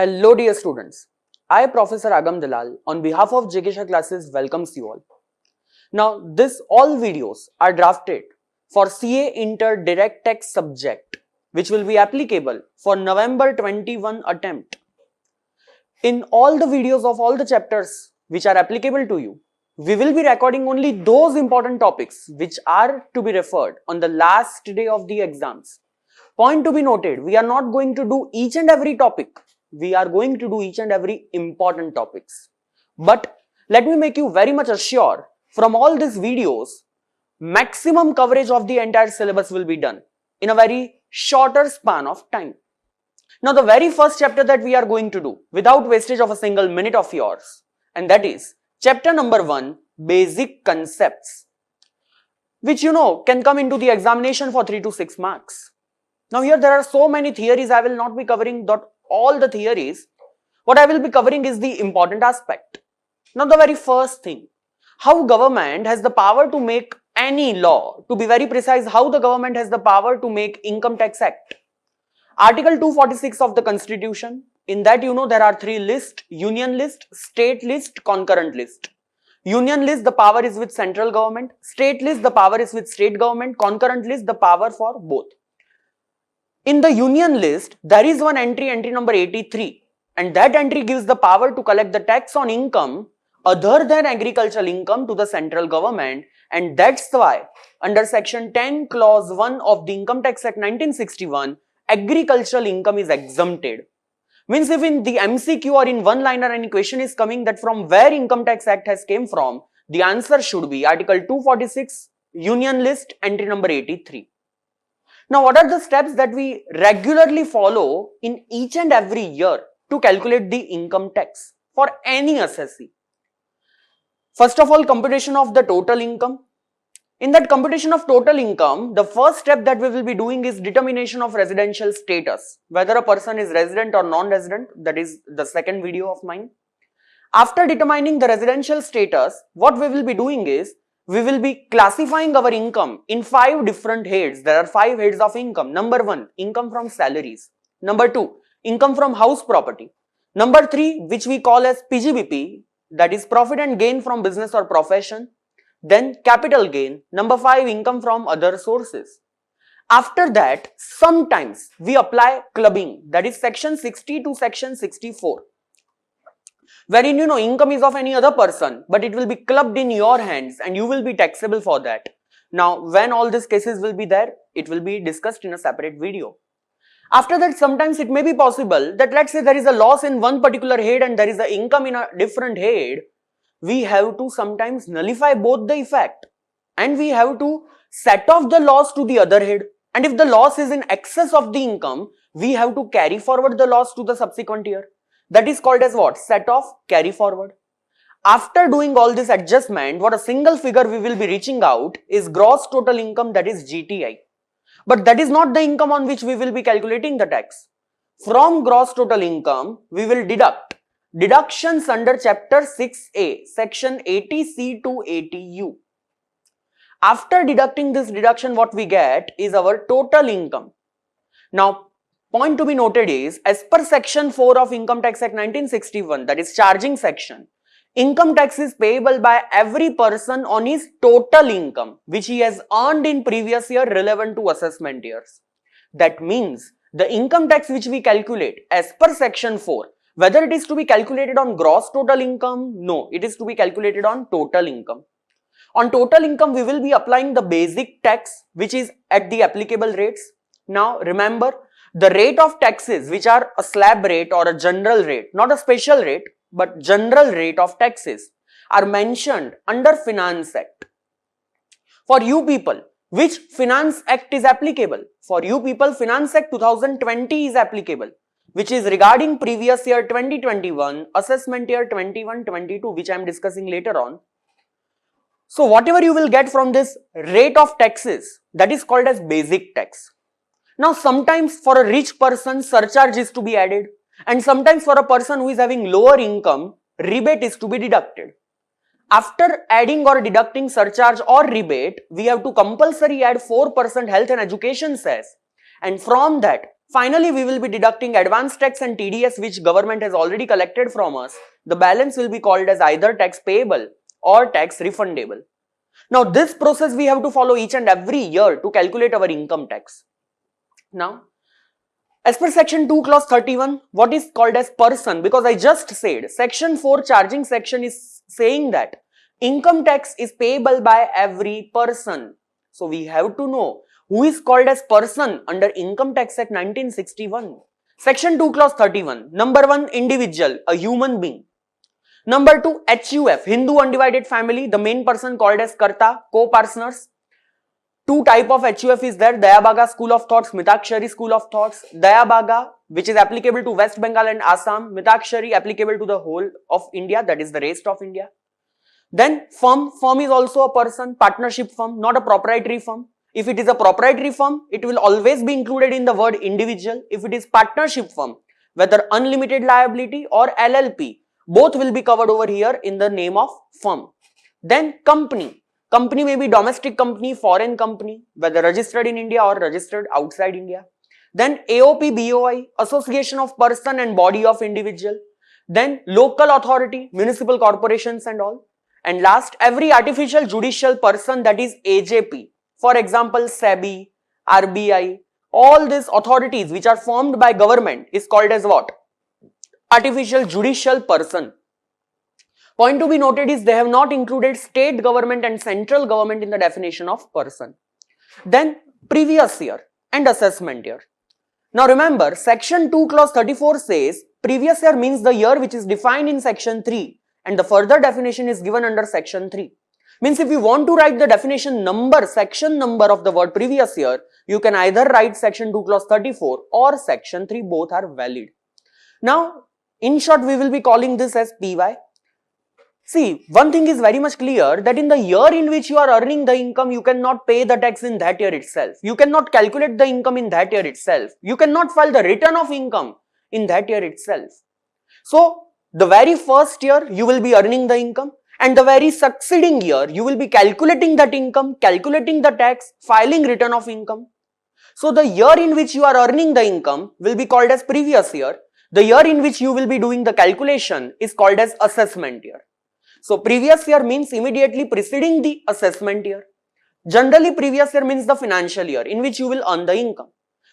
Hello dear students, I Professor Agam Dalal on behalf of JK Shah classes welcomes you all. Now all videos are drafted for CA Inter Direct Text subject which will be applicable for November 21 attempt. In all the videos of all the chapters which are applicable to you, we will be recording only those important topics which are to be referred on the last day of the exams. Point to be noted, we are not going to do each and every topic. We are going to do each and every important topics. But let me make you very much assured, from all these videos, maximum coverage of the entire syllabus will be done in a very shorter span of time. Now the very first chapter that we are going to do without wastage of a single minute of yours, and that is chapter number 1, Basic Concepts, which you know can come into the examination for 3 to 6 marks. Now here there are so many theories. I will not be covering all the theories. What I will be covering is the important aspect. Now the very first thing, how government has the power to make any law. To be very precise, how the government has the power to make Income Tax Act. Article 246 of the Constitution. In that you know there are 3 lists: union list, state list, concurrent list. Union list, the power is with central government. State list, the power is with state government. Concurrent list, the power for both. In the union list, there is one entry number 83, and that entry gives the power to collect the tax on income other than agricultural income to the central government, and that's why under section 10 clause 1 of the Income Tax Act 1961, agricultural income is exempted. Means if in the MCQ or in one liner any question is coming that from where Income Tax Act has came from, the answer should be article 246, union list, entry number 83. Now, what are the steps that we regularly follow in each and every year to calculate the income tax for any assessee? First of all, computation of the total income. In that computation of total income, the first step that we will be doing is determination of residential status, whether a person is resident or non-resident. That is the second video of mine. After determining the residential status, what we will be doing is we will be classifying our income in 5 different heads. There are 5 heads of income. Number 1, income from salaries. Number 2, income from house property. Number 3, which we call as PGBP, that is profit and gain from business or profession. Then capital gain. Number 5, income from other sources. After that, sometimes we apply clubbing, that is section 60 to section 64. Wherein you know income is of any other person, but it will be clubbed in your hands and you will be taxable for that. Now when all these cases will be there, it will be discussed in a separate video. After that, sometimes it may be possible that let's say there is a loss in one particular head and there is an income in a different head. We have to sometimes nullify both the effect and we have to set off the loss to the other head. And if the loss is in excess of the income, we have to carry forward the loss to the subsequent year. That is called as what? Set off, carry forward. After doing all this adjustment, what a single figure we will be reaching out is gross total income, that is GTI. But that is not the income on which we will be calculating the tax. From gross total income, we will deduct deductions under chapter 6A, section 80C to 80U. After deducting this deduction, what we get is our total income. Now, point to be noted is, as per section 4 of Income Tax Act 1961, that is charging section, income tax is payable by every person on his total income which he has earned in previous year relevant to assessment years. That means the income tax which we calculate as per section 4, whether it is to be calculated on gross total income, no, it is to be calculated on total income. On total income, we will be applying the basic tax which is at the applicable rates. Now remember, the rate of taxes which are a slab rate or a general rate, not a special rate, but general rate of taxes are mentioned under Finance Act. For you people, which Finance Act is applicable? For you people, Finance Act 2020 is applicable, which is regarding previous year 2021, assessment year 21-22, which I am discussing later on. So whatever you will get from this rate of taxes, that is called as basic tax. Now sometimes for a rich person, surcharge is to be added, and sometimes for a person who is having lower income, rebate is to be deducted. After adding or deducting surcharge or rebate, we have to compulsory add 4% health and education cess, and from that Finally, we will be deducting advance tax and TDS which government has already collected from us. The balance will be called as either tax payable or tax refundable. Now, this process we have to follow each and every year to calculate our income tax. Now, as per section 2 clause 31, what is called as person? Because I just said section 4 charging section is saying that income tax is payable by every person. So, we have to know who is called as person under Income Tax Act 1961. Section 2 clause 31. Number 1, individual, a human being. Number 2, HUF, Hindu undivided family, the main person called as Karta, co-partners. Two type of HUF is there, Dayabaga school of thoughts, Mitakshari school of thoughts. Dayabaga, which is applicable to West Bengal and Assam, Mitakshari applicable to the whole of India, that is the rest of India. Then firm is also a person, partnership firm, not a proprietary firm. If it is a proprietary firm, it will always be included in the word individual. If it is partnership firm, whether unlimited liability or LLP, both will be covered over here in the name of firm. Then company. Company may be domestic company, foreign company, whether registered in India or registered outside India. Then AOP, BOI, association of person and body of individual. Then local authority, municipal corporations and all. And last, every artificial judicial person, that is AJP. For example, SEBI, RBI, all these authorities which are formed by government is called as what? Artificial judicial person. Point to be noted is they have not included state government and central government in the definition of person. Then previous year and assessment year. Now remember, section 2 clause 34 says previous year means the year which is defined in section 3 and the further definition is given under section 3. Means if you want to write the definition number, section number of the word previous year, you can either write section 2 clause 34 or section 3, both are valid. Now, in short, we will be calling this as PY. See, one thing is very much clear that in the year in which you are earning the income, you cannot pay the tax in that year itself. You cannot calculate the income in that year itself. You cannot file the return of income in that year itself. So, the very first year, you will be earning the income. And the very succeeding year, you will be calculating that income, calculating the tax, filing return of income. So, the year in which you are earning the income will be called as previous year. The year in which you will be doing the calculation is called as assessment year. So, previous year means immediately preceding the assessment year. Generally, previous year means the financial year in which you will earn the income.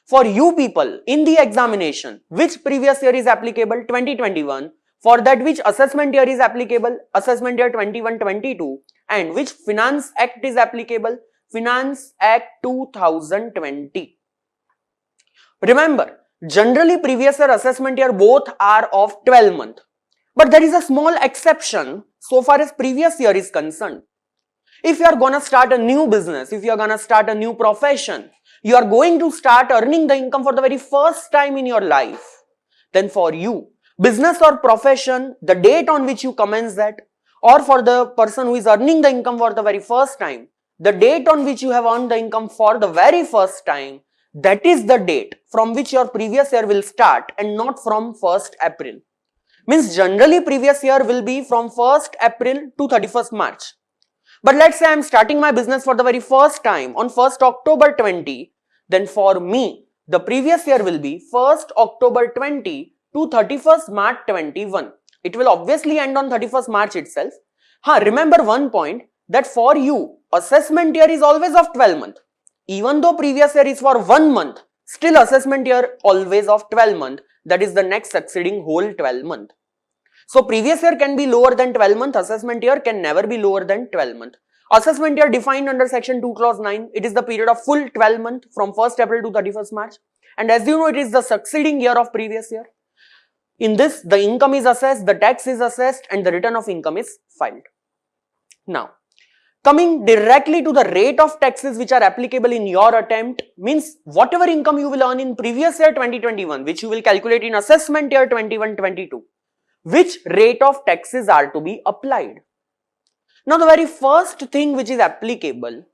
For you people, in the examination, which previous year is applicable? 2021. For that, which assessment year is applicable? Assessment year 21-22. And which Finance Act is applicable? Finance Act 2020. Remember, generally previous year, assessment year, both are of 12 months. But there is a small exception so far as previous year is concerned. If you are going to start a new business, if you are going to start a new profession, you are going to start earning the income for the very first time in your life, then for you, business or profession, the date on which you commence that, or for the person who is earning the income for the very first time, the date on which you have earned the income for the very first time, that is the date from which your previous year will start and not from 1st April. Means generally previous year will be from 1st April to 31st March. But let's say I am starting my business for the very first time on 1st October 20, then for me, the previous year will be 1st October 20 to 31st March 21. It will obviously end on 31st March itself. Remember one point that for you, assessment year is always of 12 months. Even though previous year is for 1 month, still assessment year always of 12 months. That is the next succeeding whole 12 month. So previous year can be lower than 12 month, assessment year can never be lower than 12 month. Assessment year defined under section 2 clause 9, it is the period of full 12 month from 1st April to 31st March. And as you know, it is the succeeding year of previous year. In this, the income is assessed, the tax is assessed and the return of income is filed. Now, coming directly to the rate of taxes which are applicable in your attempt means whatever income you will earn in previous year 2021, which you will calculate in assessment year 21-22, which rate of taxes are to be applied. Now, the very first thing which is applicable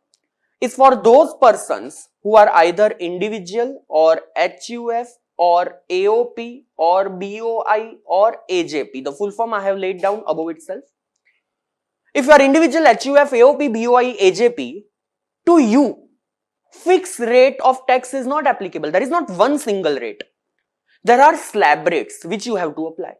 is for those persons who are either individual or HUF or AOP or BOI or AJP. The full form I have laid down above itself. If you are individual HUF, AOP, BOI, AJP, to you, fixed rate of tax is not applicable. There is not one single rate. There are slab rates which you have to apply.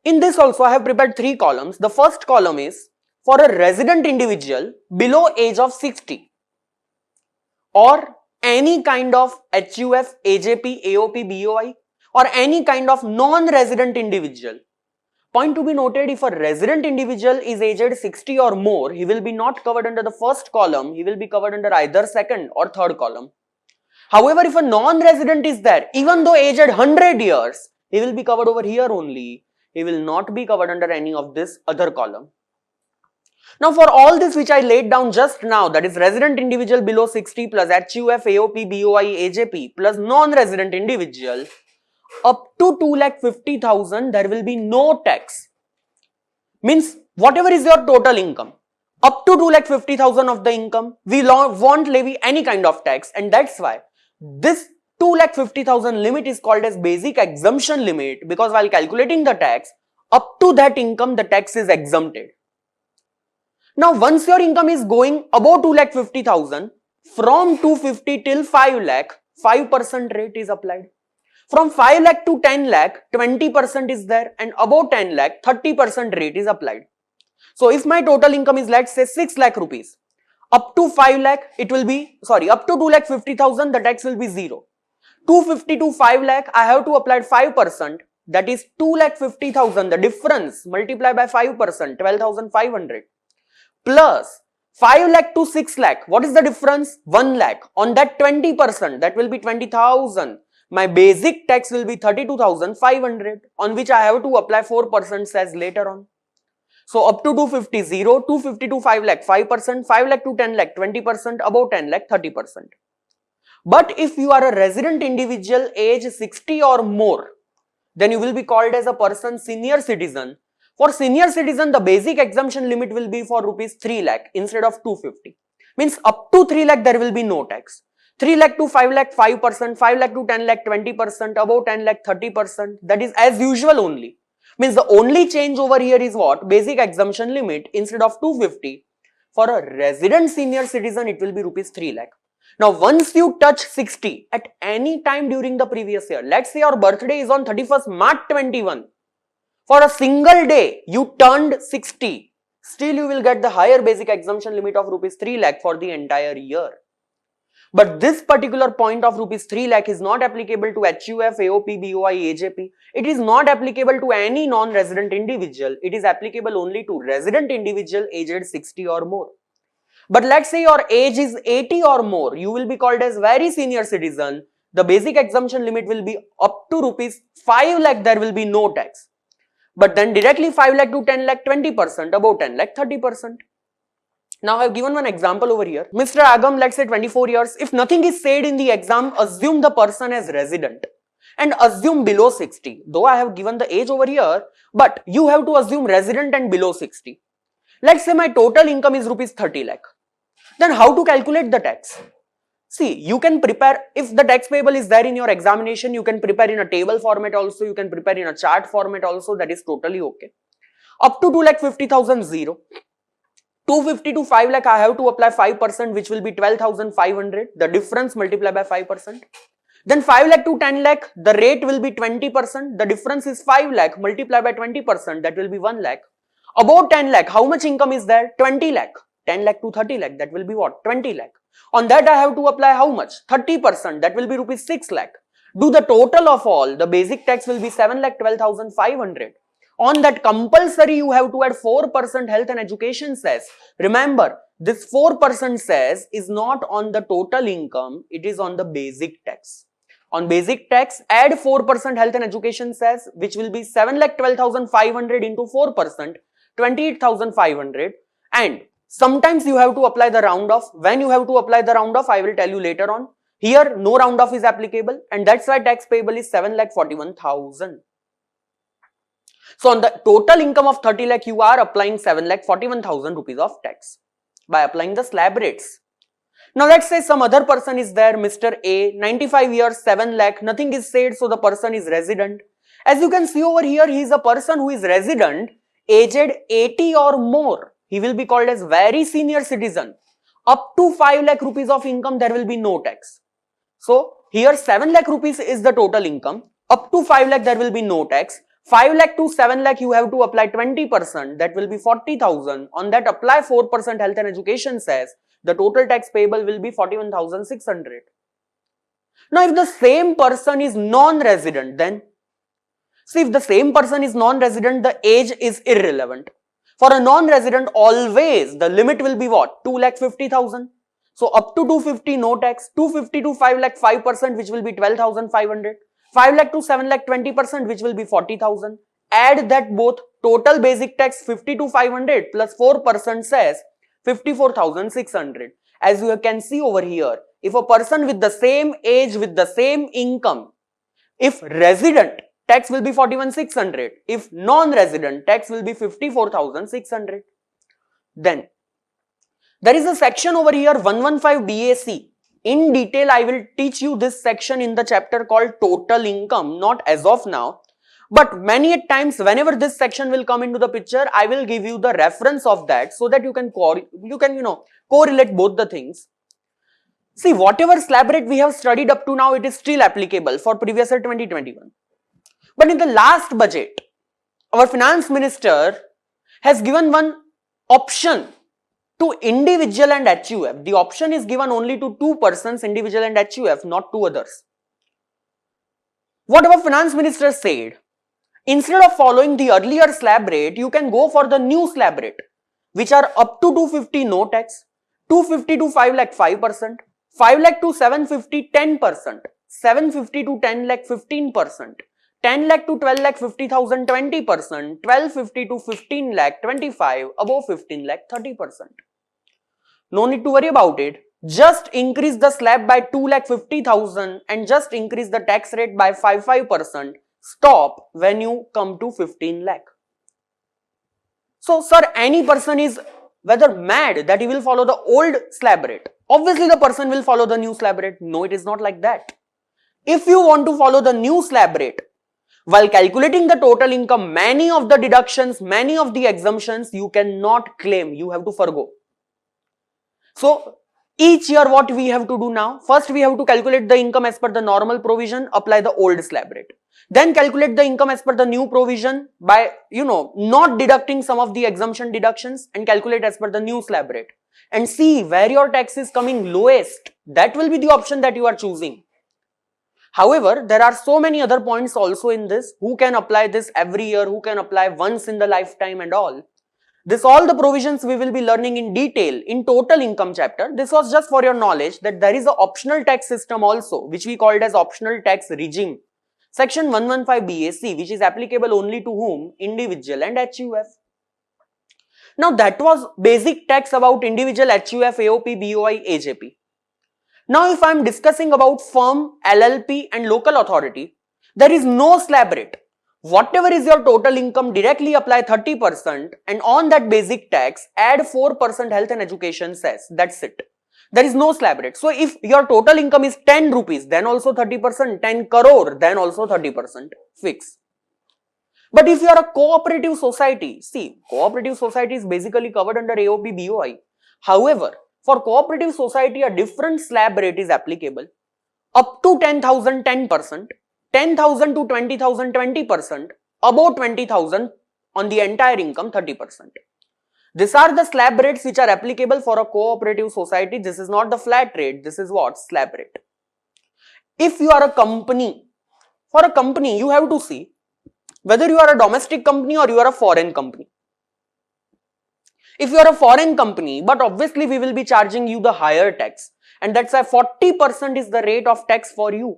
In this also I have prepared 3 columns. The first column is for a resident individual below age of 60 or any kind of HUF, AJP, AOP, BOI or any kind of non-resident individual. Point to be noted, if a resident individual is aged 60 or more, he will be not covered under the first column, he will be covered under either second or third column. However, if a non-resident is there, even though aged 100 years, he will be covered over here only. He will not be covered under any of this other column. Now for all this which I laid down just now, that is resident individual below 60 plus HUF, AOP, BOI, AJP plus non-resident individual, up to 2,50,000 there will be no tax. Means whatever is your total income, up to 2,50,000 of the income, we won't levy any kind of tax, and that's why this 2,50,000 limit is called as basic exemption limit, because while calculating the tax, up to that income the tax is exempted. Now once your income is going above 2,50,000, from 250 till 5 lakh, 5% rate is applied. From 5 lakh to 10 lakh, 20% is there, and above 10 lakh, 30% rate is applied. So if my total income is, let's say, 6 lakh rupees, up to 5 lakh, it will be, up to 2,50,000, the tax will be 0. 250 to 5 lakh, I have to apply 5%, that is 2,50,000, the difference, multiply by 5%, 12,500. Plus 5 lakh to 6 lakh, what is the difference? 1 lakh. On that 20%, that will be 20,000. My basic tax will be 32,500, on which I have to apply 4% as later on. So up to 250, 0, 250 to 5 lakh, 5%, 5 lakh to 10 lakh, 20%, above 10 lakh, 30%. But if you are a resident individual age 60 or more, then you will be called as a person senior citizen. For senior citizen, the basic exemption limit will be for rupees 3 lakh instead of 250. Means up to 3 lakh there will be no tax. 3 lakh to 5 lakh 5%, 5 lakh to 10 lakh 20%, above 10 lakh 30%. That is as usual only. Means the only change over here is what? Basic exemption limit instead of 250. For a resident senior citizen, it will be rupees 3 lakh. Now once you touch 60 at any time during the previous year, let's say your birthday is on 31st March 21. For a single day, you turned 60. Still you will get the higher basic exemption limit of rupees 3 lakh for the entire year. But this particular point of rupees 3 lakh is not applicable to HUF, AOP, BOI, AJP. It is not applicable to any non-resident individual. It is applicable only to resident individual aged 60 or more. But let's say your age is 80 or more, you will be called as very senior citizen. The basic exemption limit will be up to rupees 5 lakh, there will be no tax. But then directly 5 lakh to 10 lakh 20%, above 10 lakh 30%. Now I have given one example over here. Mr. Agam, let's say 24 years. If nothing is said in the exam, assume the person as resident and assume below 60. Though I have given the age over here, but you have to assume resident and below 60. Let's say my total income is rupees 30 lakh. Then how to calculate the tax? See, you can prepare, if the tax payable is there in your examination, you can prepare in a table format also, you can prepare in a chart format also, that is totally okay. Up to 2,50,000, 0. 250 to 5 lakh, I have to apply 5%, which will be 12,500. The difference multiply by 5%. Then 5 lakh to 10 lakh, the rate will be 20%. The difference is 5 lakh, multiply by 20%, that will be 1 lakh. Above 10 lakh, how much income is there? 20 lakh. 10 lakh to 30 lakh, that will be what? 20 lakh. On that I have to apply how much? 30%, that will be rupees 6 lakh. Do the total of all, the basic tax will be 7 lakh 12,500. On that compulsory you have to add 4% health and education cess. Remember, this 4% cess is not on the total income, it is on the basic tax. On basic tax, add 4% health and education cess, which will be 7 lakh 12,500 into 4%, 28,500. And sometimes you have to apply the round off. When you have to apply the round off, I will tell you later on. Here, no round off is applicable, and that's why tax payable is 7,41,000. So on the total income of 30 lakh, you are applying 7,41,000 rupees of tax by applying the slab rates. Now let's say some other person is there, Mr. A, 95 years, 7 lakh, nothing is said, so the person is resident. As you can see over here, he is a person who is resident, aged 80 or more. He will be called as very senior citizen. Up to 5 lakh rupees of income, there will be no tax. So here 7 lakh rupees is the total income. Up to 5 lakh, there will be no tax. 5 lakh to 7 lakh, you have to apply 20%. That will be 40,000. On that, apply 4% health and education cess. The total tax payable will be 41,600. Now, if the same person is non-resident, then see, if the same person is non-resident, the age is irrelevant. For a non-resident, always the limit will be what? 2,50,000. So up to 250, no tax. 250 to 5 lakh, 5%, which will be 12,500. 5 lakh to 7 lakh, 20%, which will be 40,000. Add that both. Total basic tax 50 to 500 plus 4% cess 54,600. As you can see over here, if a person with the same age, with the same income, if resident, tax will be 41,600. If non-resident, tax will be 54,600. Then there is a section over here, 115 BAC. In detail, I will teach you this section in the chapter called total income, not as of now. But many times, whenever this section will come into the picture, I will give you the reference of that so that you can correlate both the things. See, whatever slab rate we have studied up to now, it is still applicable for previous year 2021. But in the last budget, our finance minister has given one option to individual and HUF. The option is given only to two persons, individual and HUF, not to others. What our finance minister said, instead of following the earlier slab rate, you can go for the new slab rate, which are up to 250 no tax, 250 to 5 lakh 5%, 5 lakh to 750 10%, 750 to 10 lakh 15%, 10 lakh to 12 lakh 50,000 20%, 1250 to 15 lakh 25, above 15 lakh 30%. No need to worry about it. Just increase the slab by 2 lakh 50,000 and just increase the tax rate by 5%. Stop when you come to 15 lakh. So, sir, any person is whether mad that he will follow the old slab rate. Obviously, the person will follow the new slab rate. No, it is not like that. If you want to follow the new slab rate, while calculating the total income, many of the deductions, many of the exemptions, you cannot claim. You have to forgo. So, each year what we have to do now? First, we have to calculate the income as per the normal provision, apply the old slab rate. Then calculate the income as per the new provision by, not deducting some of the exemption deductions and calculate as per the new slab rate. And see where your tax is coming lowest. That will be the option that you are choosing. However, there are so many other points also in this. Who can apply this every year? Who can apply once in the lifetime and all? This all the provisions we will be learning in detail in total income chapter. This was just for your knowledge that there is an optional tax system also, which we called as optional tax regime. Section 115 BAC, which is applicable only to whom? Individual and HUF. Now that was basic tax about individual, HUF, AOP, BOI, AJP. Now if I am discussing about firm, LLP and local authority, there is no slab rate. Whatever is your total income, directly apply 30% and on that basic tax, add 4% health and education cess. That's it. There is no slab rate. So if your total income is 10 rupees, then also 30%, 10 crore, then also 30% fix. But if you are a cooperative society, see, cooperative society is basically covered under AOP, BOI. However, for cooperative society, a different slab rate is applicable. Up to 10,000, 10%. 10,000 to 20,000, 20%, above 20,000 on the entire income, 30%. These are the slab rates which are applicable for a cooperative society. This is not the flat rate. This is what? Slab rate. If you are a company, for a company, you have to see whether you are a domestic company or you are a foreign company. If you are a foreign company, but obviously we will be charging you the higher tax, and that's why 40% is the rate of tax for you.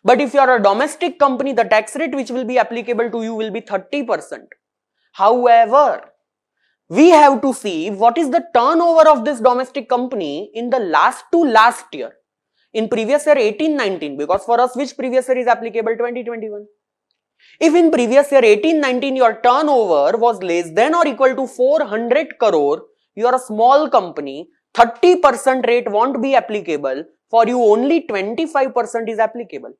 But if you are a domestic company, the tax rate which will be applicable to you will be 30%. However, we have to see what is the turnover of this domestic company in the last to last year. In previous year 18-19, because for us which previous year is applicable? 2021. If in previous year 18-19 your turnover was less than or equal to 400 crore, you are a small company, 30% rate won't be applicable. For you only 25% is applicable.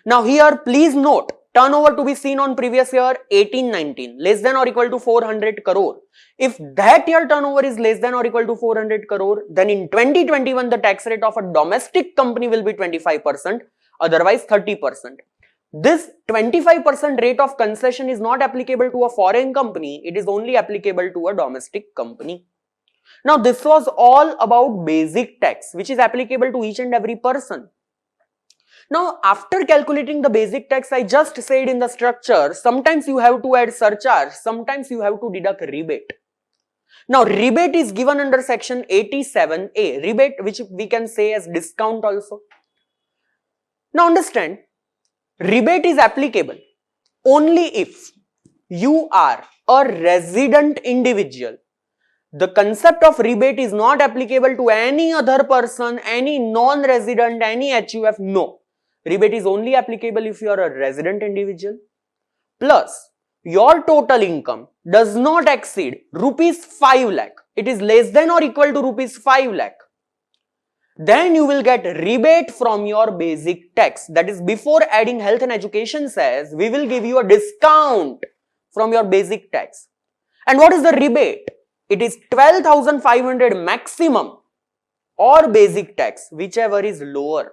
Now here please note, turnover to be seen on previous year 18-19, less than or equal to 400 crore. If that year turnover is less than or equal to 400 crore, then in 2021 the tax rate of a domestic company will be 25%, otherwise 30%. This 25% rate of concession is not applicable to a foreign company, it is only applicable to a domestic company. Now this was all about basic tax which is applicable to each and every person. Now after calculating the basic tax, I just said in the structure, sometimes you have to add surcharge, sometimes you have to deduct rebate. Now rebate is given under section 87A, rebate which we can say as discount also. Now understand, rebate is applicable only if you are a resident individual. The concept of rebate is not applicable to any other person, any non-resident, any HUF, no. Rebate is only applicable if you are a resident individual. Plus, your total income does not exceed rupees 5 lakh. It is less than or equal to rupees 5 lakh. Then you will get rebate from your basic tax. That is, before adding health and education cess, we will give you a discount from your basic tax. And what is the rebate? It is 12,500 maximum or basic tax, whichever is lower.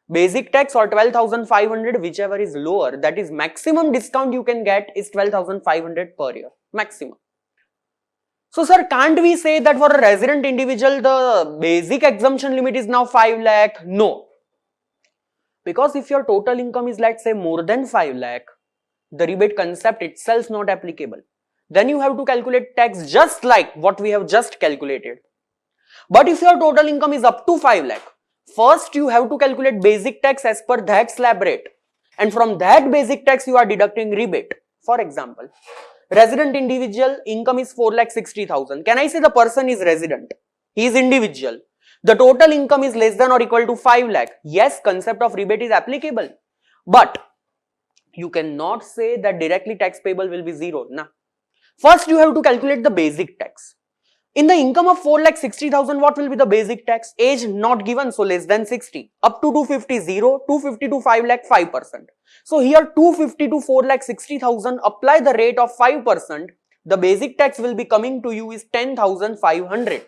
Basic tax or 12,500, whichever is lower. That is, maximum discount you can get is 12,500 per year, maximum. So sir, can't we say that for a resident individual the basic exemption limit is now 5 lakh? No. Because if your total income is, let's say, more than 5 lakh, the rebate concept itself is not applicable. Then you have to calculate tax just like what we have just calculated. But if your total income is up to 5 lakh, first you have to calculate basic tax as per that slab rate. And from that basic tax you are deducting rebate. For example, resident individual income is 4,60,000. Can I say the person is resident? He is individual. The total income is less than or equal to 5 lakh. Yes, concept of rebate is applicable. But you cannot say that directly tax payable will be zero. Nah. First you have to calculate the basic tax. In the income of 4,60,000, what will be the basic tax? Age not given, so less than 60. Up to 250, 0. 250 to 5 lakh, 5%. So here 250 to 4,60,000, apply the rate of 5%. The basic tax will be coming to you is 10,500.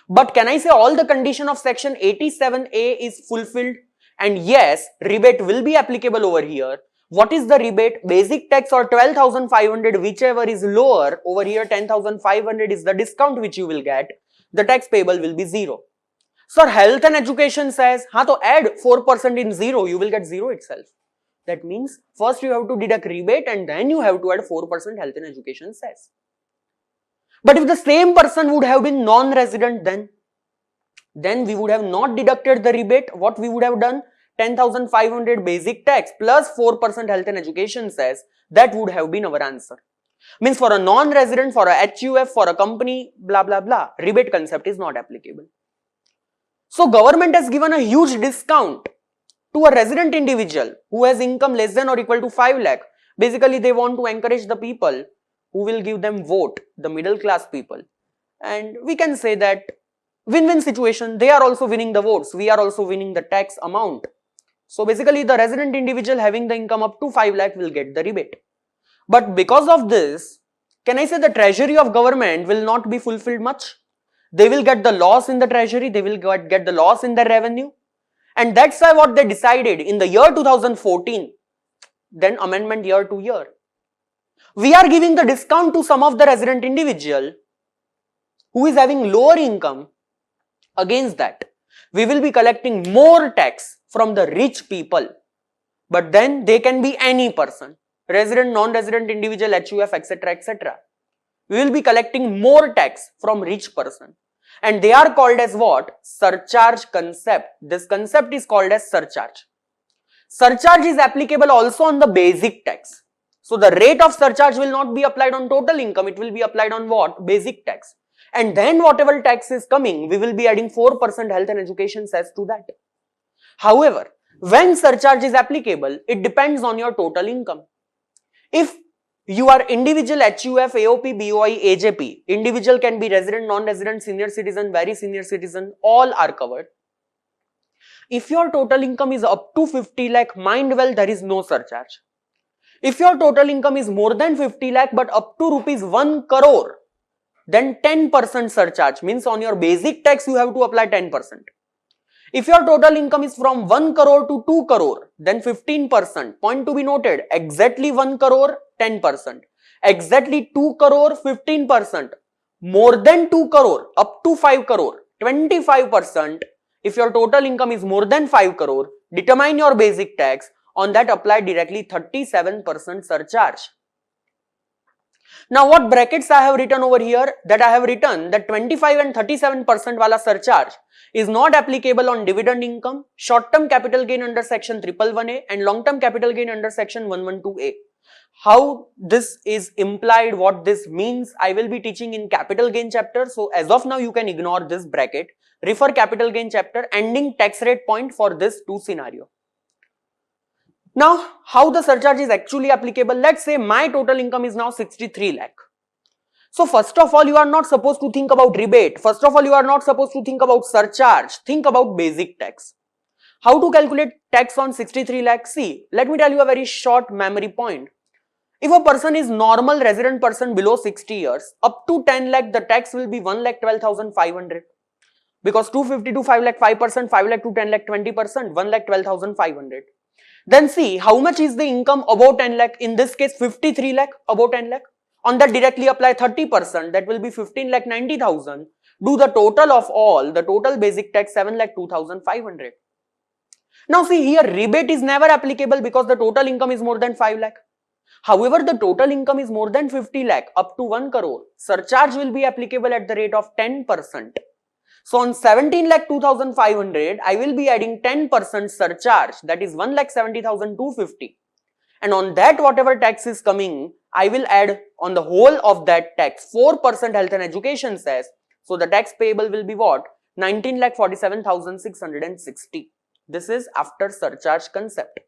But can I say all the condition of section 87A is fulfilled? And yes, rebate will be applicable over here. What is the rebate? Basic tax or 12,500, whichever is lower. Over here 10,500 is the discount which you will get. The tax payable will be 0. So health and education says, to add 4% in 0, you will get 0 itself. That means first you have to deduct rebate and then you have to add 4% health and education cess. But if the same person would have been non-resident, then we would have not deducted the rebate. What we would have done? 10,500 basic tax plus 4% health and education cess, that would have been our answer. Means for a non-resident, for a HUF, for a company, blah blah blah, rebate concept is not applicable. So government has given a huge discount to a resident individual who has income less than or equal to 5 lakh. Basically they want to encourage the people who will give them vote, the middle class people. And we can say that win-win situation, they are also winning the votes, we are also winning the tax amount. So basically the resident individual having the income up to 5 lakh will get the rebate. But because of this, can I say the treasury of government will not be fulfilled much? They will get the loss in the treasury, they will get the loss in the revenue. And that's why what they decided in the year 2014, then amendment year to year. We are giving the discount to some of the resident individual who is having lower income. Against that, we will be collecting more tax from the rich people, but then they can be any person, resident, non-resident individual, HUF, etc, etc. We will be collecting more tax from rich person, and they are called as what? Surcharge concept. This concept is called as surcharge. Surcharge is applicable also on the basic tax. So the rate of surcharge will not be applied on total income, it will be applied on what? Basic tax. And then whatever tax is coming, we will be adding 4% health and education cess to that. However, when surcharge is applicable, it depends on your total income. If you are individual HUF, AOP, BOI, AJP, individual can be resident, non-resident, senior citizen, very senior citizen, all are covered. If your total income is up to 50 lakh, mind well, there is no surcharge. If your total income is more than 50 lakh but up to rupees 1 crore, then 10% surcharge, means on your basic tax you have to apply 10%. If your total income is from 1 crore to 2 crore, then 15%. Point to be noted, exactly 1 crore, 10%. Exactly 2 crore, 15%. More than 2 crore, up to 5 crore, 25%. If your total income is more than 5 crore, determine your basic tax. On that, apply directly 37% surcharge. Now, what brackets I have written over here? That I have written that 25 and 37% wala surcharge is not applicable on dividend income, short-term capital gain under section 111A and long-term capital gain under section 112A. How this is implied, what this means, I will be teaching in capital gain chapter. So as of now, you can ignore this bracket. Refer capital gain chapter, ending tax rate point for this two scenario. Now, how the surcharge is actually applicable? Let's say my total income is now 63 lakh. So first of all, you are not supposed to think about rebate. First of all, you are not supposed to think about surcharge. Think about basic tax. How to calculate tax on 63 lakh? See, let me tell you a very short memory point. If a person is normal resident person below 60 years, up to 10 lakh, the tax will be 1,12,500. Because 250 to 5 lakh 5%, 5 lakh to 10 lakh 20%, 1,12,500. Then see how much is the income above 10 lakh. In this case, 53 lakh above 10 lakh. On that directly apply 30%. That will be 15 lakh 90,000. Do the total of all. The total basic tax 7 lakh 2,500. Now see here rebate is never applicable because the total income is more than 5 lakh. However, the total income is more than 50 lakh up to 1 crore. Surcharge will be applicable at the rate of 10%. So on 17 lakh 2,500, I will be adding 10% surcharge, that is 1,70,250. And on that whatever tax is coming, I will add on the whole of that tax 4% health and education cess. So the tax payable will be what? 19,47,660. This is after surcharge concept.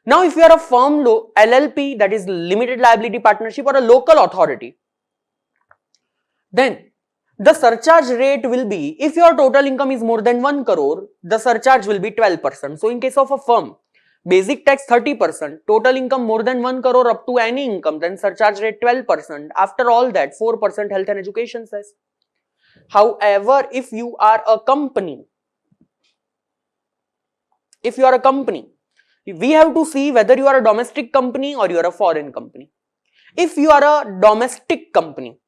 Now if you are a firm LLP, that is limited liability partnership, or a local authority, then the surcharge rate will be, if your total income is more than 1 crore, the surcharge will be 12%. So in case of a firm, basic tax 30%, total income more than 1 crore up to any income, then surcharge rate 12%. After all that, 4% health and education cess. However, if you are a company, we have to see whether you are a domestic company or you are a foreign company. If you are a domestic company,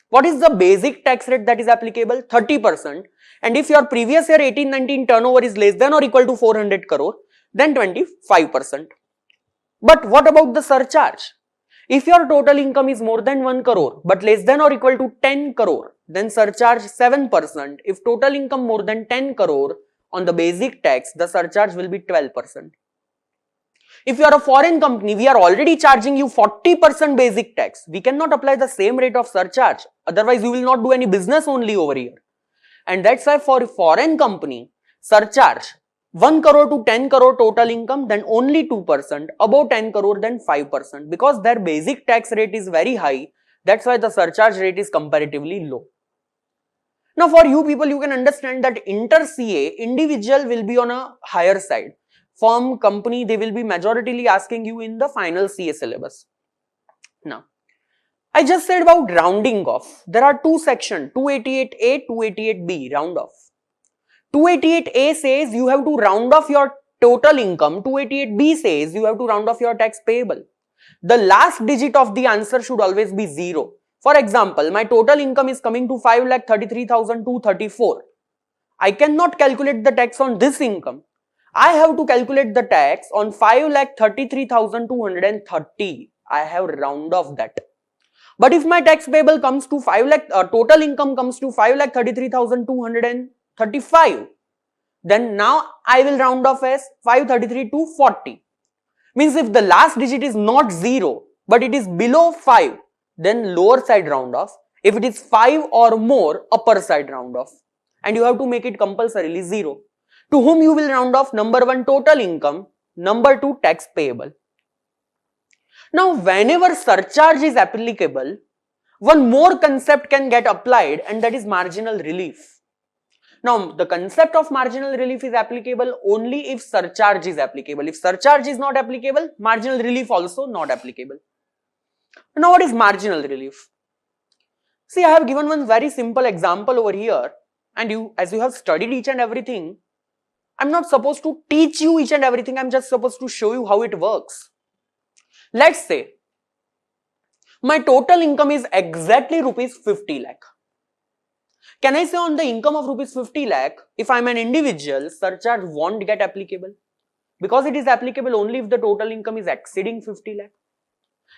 what is the basic tax rate that is applicable? 30%. And if your previous year 18-19 turnover is less than or equal to 400 crore, then 25%. But what about the surcharge? If your total income is more than 1 crore but less than or equal to 10 crore, then surcharge 7%. If total income more than 10 crore, on the basic tax, the surcharge will be 12%. If you are a foreign company, we are already charging you 40% basic tax. We cannot apply the same rate of surcharge. Otherwise, you will not do any business only over here. And that's why for a foreign company, surcharge 1 crore to 10 crore total income, then only 2%. Above 10 crore, then 5%. Because their basic tax rate is very high. That's why the surcharge rate is comparatively low. Now, for you people, you can understand that inter-CA, individual will be on a higher side. Firm, company, they will be majoritarily asking you in the final CA syllabus. Now, I just said about rounding off. There are two sections, 288A, 288B, round off. 288A says you have to round off your total income. 288B says you have to round off your tax payable. The last digit of the answer should always be 0. For example, my total income is coming to 5,33,234. I cannot calculate the tax on this income. I have to calculate the tax on 5,33,230. I have round off that. But if my tax payable comes to 5 lakh, total income comes to 5,33,235, then now I will round off as 533,240. Means if the last digit is not 0, but it is below 5, then lower side round off. If it is 5 or more, upper side round off. And you have to make it compulsorily 0. To whom you will round off? Number 1, total income. Number 2, tax payable. Now, whenever surcharge is applicable, one more concept can get applied, and that is marginal relief. Now, the concept of marginal relief is applicable only if surcharge is applicable. If surcharge is not applicable, marginal relief also not applicable. Now, what is marginal relief? See, I have given one very simple example over here, and as you have studied each and everything, I'm not supposed to teach you each and everything, I'm just supposed to show you how it works. Let's say, my total income is exactly rupees 50 lakh. Can I say on the income of rupees 50 lakh, if I'm an individual, surcharge won't get applicable? Because it is applicable only if the total income is exceeding 50 lakh.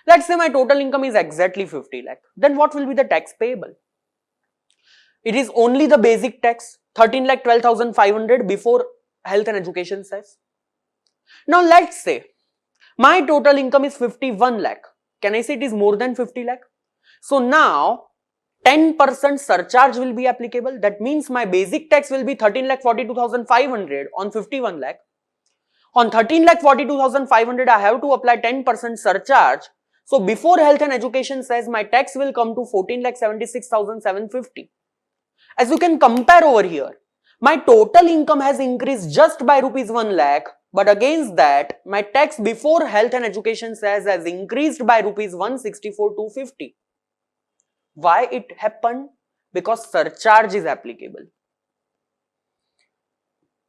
Let's say my total income is exactly 50 lakh. Then what will be the tax payable? It is only the basic tax, 13,12,500 before health and education cess. Now let's say my total income is 51 lakh. Can I say it is more than 50 lakh? So now 10% surcharge will be applicable. That means my basic tax will be 13,42,500 on 51 lakh. On 13,42,500 I have to apply 10% surcharge. So before health and education cess, my tax will come to 14,76,750. As you can compare over here, my total income has increased just by rupees 1 lakh, but against that, my tax before health and education cess has increased by rupees 164,250. Why it happened? Because surcharge is applicable.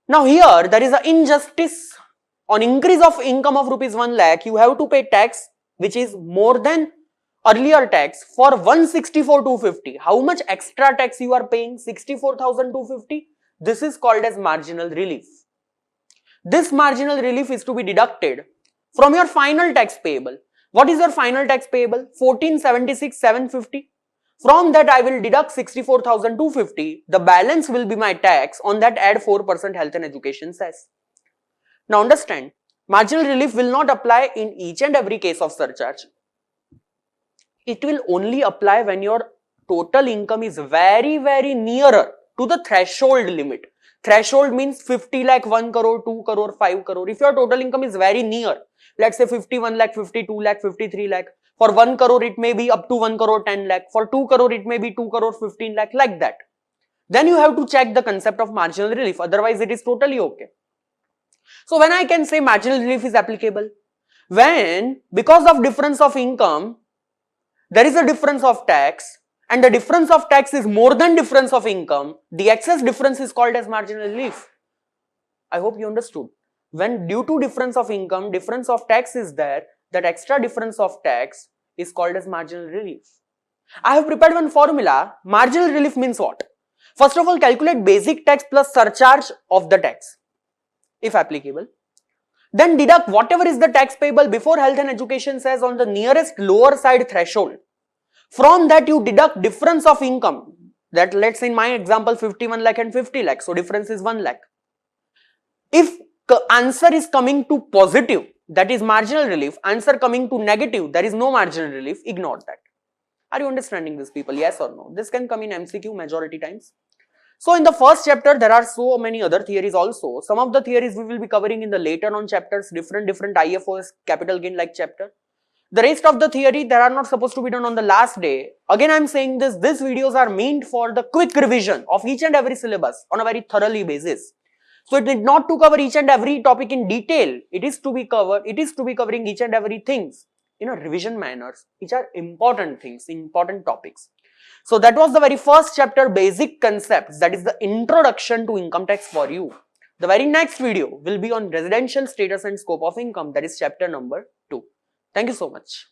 Now here, there is an injustice. On increase of income of rupees 1 lakh, you have to pay tax which is more than earlier tax for 164,250. How much extra tax you are paying? 64,250. This is called as marginal relief. This marginal relief is to be deducted from your final tax payable. What is your final tax payable? 1476,750. From that I will deduct 64,250. The balance will be my tax. On that add 4% health and education cess. Now understand, marginal relief will not apply in each and every case of surcharge. It will only apply when your total income is very, very nearer to the threshold limit. Threshold means 50 lakh, 1 crore, 2 crore, 5 crore. If your total income is very near, let's say 51 lakh, 52 lakh, 53 lakh. For 1 crore, it may be up to 1 crore, 10 lakh. For 2 crore, it may be 2 crore, 15 lakh, like that. Then you have to check the concept of marginal relief. Otherwise, it is totally okay. So when I can say marginal relief is applicable? When, because of difference of income, there is a difference of tax, and the difference of tax is more than difference of income, the excess difference is called as marginal relief. I hope you understood. When due to difference of income, difference of tax is there, that extra difference of tax is called as marginal relief. I have prepared one formula. Marginal relief means what? First of all, calculate basic tax plus surcharge of the tax, if applicable. Then deduct whatever is the tax payable before health and education cess on the nearest lower side threshold. From that you deduct difference of income. That, let's say in my example 51 lakh and 50 lakh. So difference is 1 lakh. If answer is coming to positive, that is marginal relief. Answer coming to negative, there is no marginal relief. Ignore that. Are you understanding this, people? Yes or no? This can come in MCQ majority times. So in the first chapter, there are so many other theories also. Some of the theories we will be covering in the later on chapters, different IFOS, capital gain like chapter. The rest of the theory, they are not supposed to be done on the last day. Again, I am saying this, these videos are meant for the quick revision of each and every syllabus on a very thoroughly basis. So it is not to cover each and every topic in detail. It is to be covering each and every things in a revision manners, which are important things, important topics. So that was the very first chapter, basic concepts, that is the introduction to income tax for you. The very next video will be on residential status and scope of income, that is chapter number 2. Thank you so much.